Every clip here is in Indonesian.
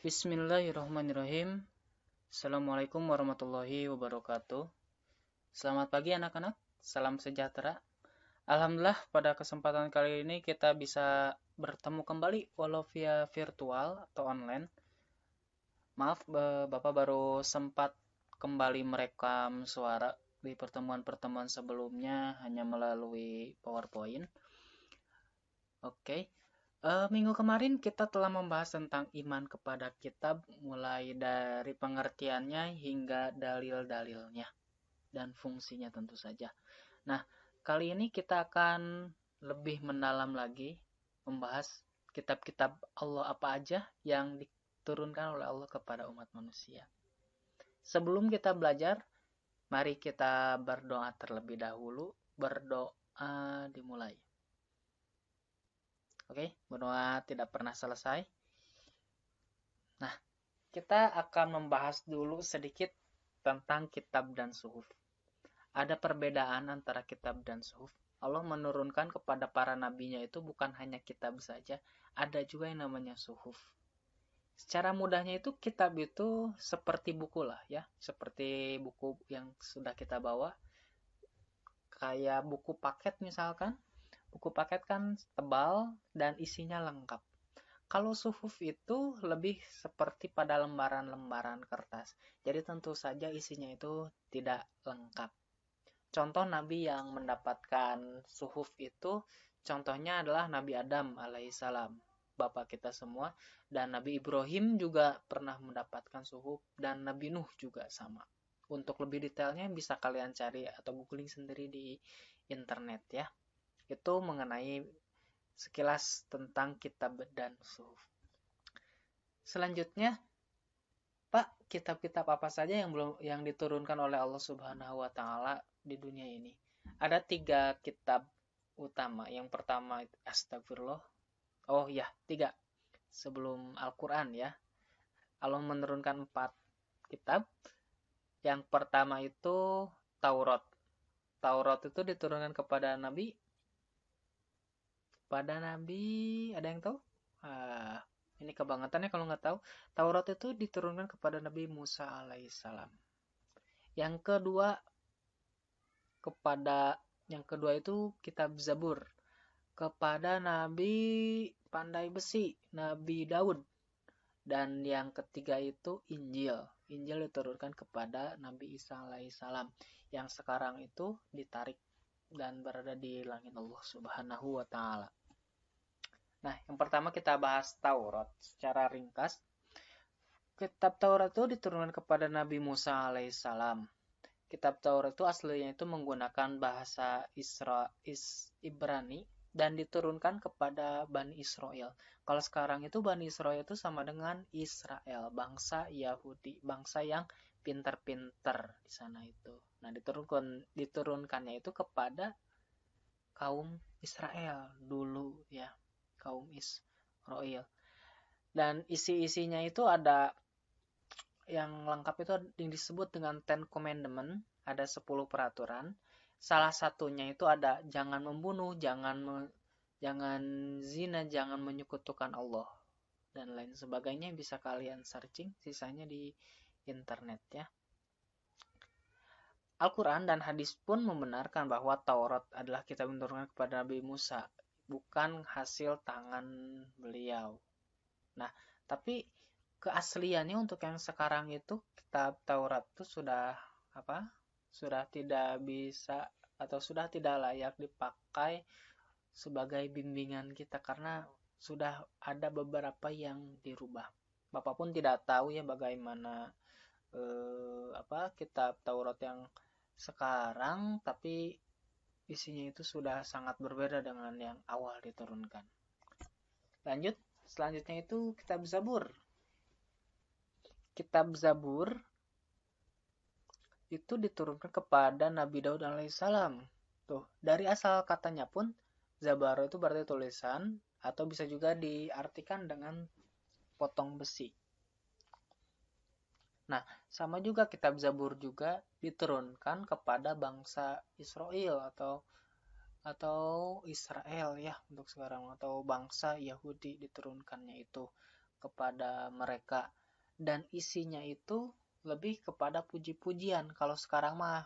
Bismillahirrahmanirrahim. Assalamualaikum warahmatullahi wabarakatuh. Selamat pagi anak-anak, salam sejahtera. Alhamdulillah pada kesempatan kali ini kita bisa bertemu kembali walau via virtual atau online. Maaf, Bapak baru sempat kembali merekam suara di pertemuan-pertemuan sebelumnya hanya melalui PowerPoint. Oke. Minggu kemarin kita telah membahas tentang iman kepada kitab mulai dari pengertiannya hingga dalil-dalilnya dan fungsinya tentu saja. Nah, kali ini kita akan lebih mendalam lagi membahas kitab-kitab Allah apa aja yang diturunkan oleh Allah kepada umat manusia. Sebelum kita belajar, mari kita berdoa terlebih dahulu. Berdoa dimulai. Oke, berdoa tidak pernah selesai. Nah, kita akan membahas dulu sedikit tentang kitab dan suhuf. Ada perbedaan antara kitab dan suhuf. Allah menurunkan kepada para nabinya itu bukan hanya kitab saja, ada juga yang namanya suhuf. Secara mudahnya itu kitab itu seperti buku lah ya, seperti buku yang sudah kita bawa. Kayak buku paket misalkan. Buku paket kan tebal dan isinya lengkap. Kalau suhuf itu lebih seperti pada lembaran-lembaran kertas. Jadi tentu saja isinya itu tidak lengkap. Contoh nabi yang mendapatkan suhuf itu, contohnya adalah Nabi Adam alaihissalam, bapak kita semua, dan Nabi Ibrahim juga pernah mendapatkan suhuf, dan Nabi Nuh juga sama. Untuk lebih detailnya bisa kalian cari atau googling sendiri di internet ya. Itu mengenai sekilas tentang kitab dan suhuf. Selanjutnya, Pak, kitab-kitab apa saja yang diturunkan oleh Allah Subhanahu wa taala di dunia ini? Ada 3 kitab utama. Yang pertama astagfirullah. Oh ya, 3. Sebelum Al-Qur'an ya. Allah menurunkan 4 kitab. Yang pertama itu Taurat. Taurat itu diturunkan kepada Nabi ada yang tahu? Ini kebangetan ya kalau nggak tahu. Taurat itu diturunkan kepada Nabi Musa alaihissalam. Yang kedua itu kitab Zabur kepada Nabi pandai besi, Nabi Daud. Dan yang ketiga itu Injil. Injil diturunkan kepada Nabi Isa alaihissalam yang sekarang itu ditarik dan berada di langit Allah Subhanahu wa taala. Nah, yang pertama kita bahas Taurat secara ringkas. Kitab Taurat itu diturunkan kepada Nabi Musa alaihissalam. Kitab Taurat itu aslinya itu menggunakan bahasa Ibrani dan diturunkan kepada Bani Israel. Kalau sekarang itu Bani Israel itu sama dengan Israel, bangsa Yahudi, bangsa yang pintar-pintar di sana itu. Nah, diturunkannya itu kepada kaum Israel dulu ya. Kaum Israel. Dan isi-isinya itu ada yang lengkap itu yang disebut dengan Ten Commandment, ada 10 peraturan. Salah satunya itu ada jangan membunuh, jangan zina, jangan menyekutukan Allah dan lain sebagainya. Bisa kalian searching, sisanya di internet ya. Al-Quran dan hadis pun membenarkan bahwa Taurat adalah kitab yang diturunkan kepada Nabi Musa, bukan hasil tangan beliau. Nah, tapi keasliannya untuk yang sekarang itu kitab Taurat itu sudah tidak bisa atau sudah tidak layak dipakai sebagai bimbingan kita karena sudah ada beberapa yang dirubah. Bapak pun tidak tahu ya bagaimana kitab Taurat yang sekarang, tapi isinya itu sudah sangat berbeda dengan yang awal diturunkan. Selanjutnya itu kitab Zabur. Kitab Zabur itu diturunkan kepada Nabi Daud alaihissalam. Tuh, dari asal katanya pun Zabar itu berarti tulisan atau bisa juga diartikan dengan potong besi. Nah, sama juga kitab Zabur juga diturunkan kepada bangsa Israel atau Israel ya untuk sekarang, atau bangsa Yahudi diturunkannya itu kepada mereka, dan isinya itu lebih kepada puji-pujian. Kalau sekarang mah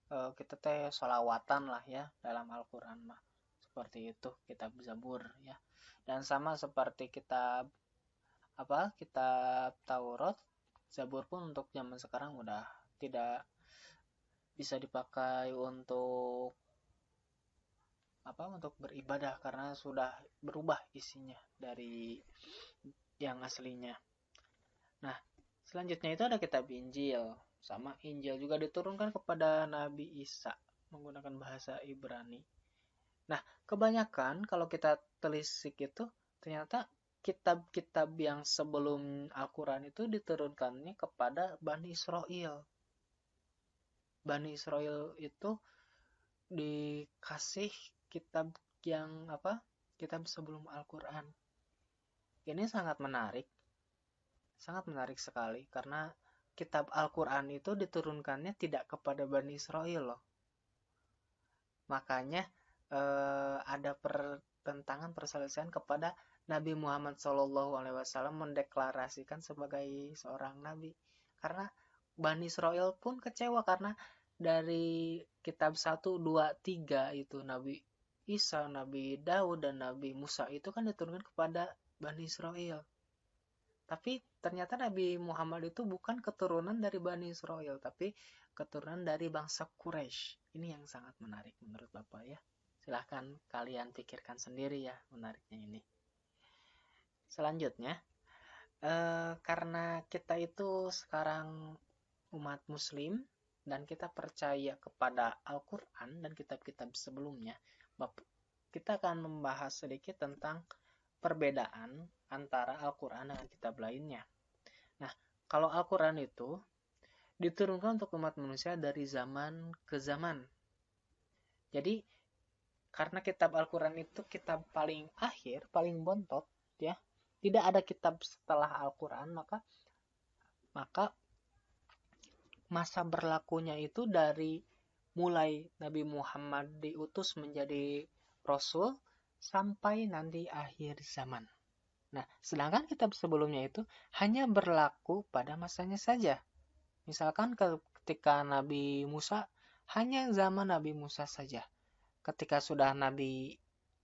kita teh sholawatan lah ya dalam Al-Quran mah, seperti itu kitab Zabur ya. Dan sama seperti kitab kitab Taurat, Zabur pun untuk zaman sekarang udah tidak bisa dipakai untuk untuk beribadah karena sudah berubah isinya dari yang aslinya. Nah, selanjutnya itu ada kitab Injil. Sama Injil juga diturunkan kepada Nabi Isa menggunakan bahasa Ibrani. Nah, kebanyakan kalau kita telisik itu ternyata kitab-kitab yang sebelum Al-Quran itu diturunkannya kepada Bani Israel. Bani Israel itu dikasih kitab yang kitab sebelum Al-Quran. Ini sangat menarik sekali karena kitab Al-Quran itu diturunkannya tidak kepada Bani Israel loh. Makanya ada pertentangan perselisihan kepada Nabi Muhammad SAW mendeklarasikan sebagai seorang nabi, karena Bani Israel pun kecewa karena dari kitab 1, 2, 3 itu Nabi Isa, Nabi Daud, dan Nabi Musa itu kan diturunkan kepada Bani Israel. Tapi ternyata Nabi Muhammad itu bukan keturunan dari Bani Israel, tapi keturunan dari bangsa Quraisy. Ini yang sangat menarik menurut Bapak ya. Silahkan kalian pikirkan sendiri ya menariknya ini. Selanjutnya, karena kita itu sekarang umat muslim dan kita percaya kepada Al-Quran dan kitab-kitab sebelumnya, kita akan membahas sedikit tentang perbedaan antara Al-Quran dengan kitab lainnya. Nah, kalau Al-Quran itu diturunkan untuk umat manusia dari zaman ke zaman. Jadi, karena kitab Al-Quran itu kitab paling akhir, paling bontot, ya, tidak ada kitab setelah Al-Quran, maka masa berlakunya itu dari mulai Nabi Muhammad diutus menjadi Rasul sampai nanti akhir zaman. Nah, sedangkan kitab sebelumnya itu hanya berlaku pada masanya saja. Misalkan ketika Nabi Musa, hanya zaman Nabi Musa saja. Ketika sudah Nabi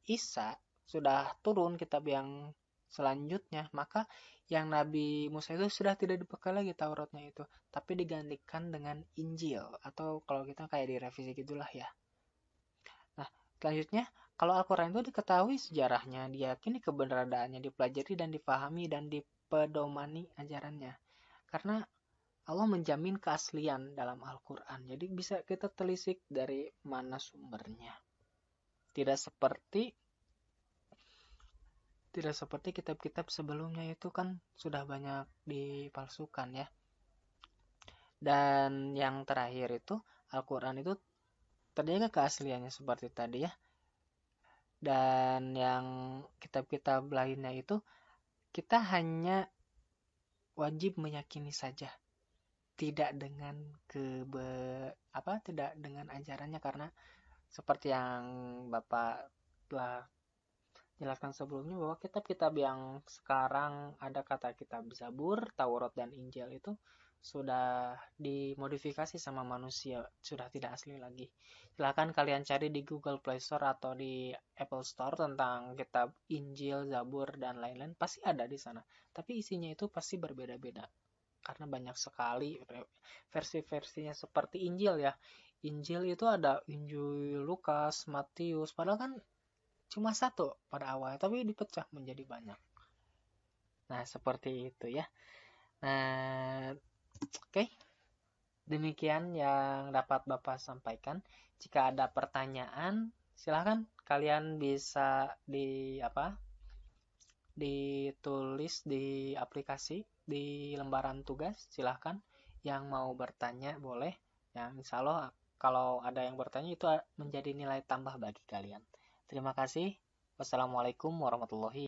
Isa, sudah turun kitab yang selanjutnya, maka yang Nabi Musa itu sudah tidak dipakai lagi Tauratnya itu, tapi digantikan dengan Injil, atau kalau kita kayak direvisi gitulah ya. Nah, selanjutnya kalau Al-Quran itu diketahui sejarahnya, diyakini keberadaannya, dipelajari dan dipahami dan dipedomani ajarannya. Karena Allah menjamin keaslian dalam Al-Quran. Jadi bisa kita telisik dari mana sumbernya. Tidak seperti kitab-kitab sebelumnya itu kan sudah banyak dipalsukan ya. Dan yang terakhir itu Al-Quran itu terjaga keasliannya seperti tadi ya. Dan yang kitab-kitab lainnya itu kita hanya wajib meyakini saja, tidak dengan tidak dengan ajarannya, karena seperti yang Bapak telah jelaskan sebelumnya bahwa kitab-kitab yang sekarang ada kata kitab Zabur, Taurat, dan Injil itu sudah dimodifikasi sama manusia, sudah tidak asli lagi. Silahkan kalian cari di Google Play Store atau di Apple Store tentang kitab Injil, Zabur, dan lain-lain, pasti ada di sana. Tapi isinya itu pasti berbeda-beda karena banyak sekali versi-versinya. Seperti Injil ya, Injil itu ada Injil Lukas, Matius, padahal kan cuma satu pada awalnya, tapi dipecah menjadi banyak. Nah, seperti itu ya. Nah, oke. Demikian yang dapat Bapak sampaikan. Jika ada pertanyaan, silahkan kalian bisa ditulis di aplikasi, di lembaran tugas. Silahkan yang mau bertanya boleh. Yang insya Allah kalau ada yang bertanya itu menjadi nilai tambah bagi kalian. Terima kasih. Wassalamualaikum warahmatullahi wabarakatuh.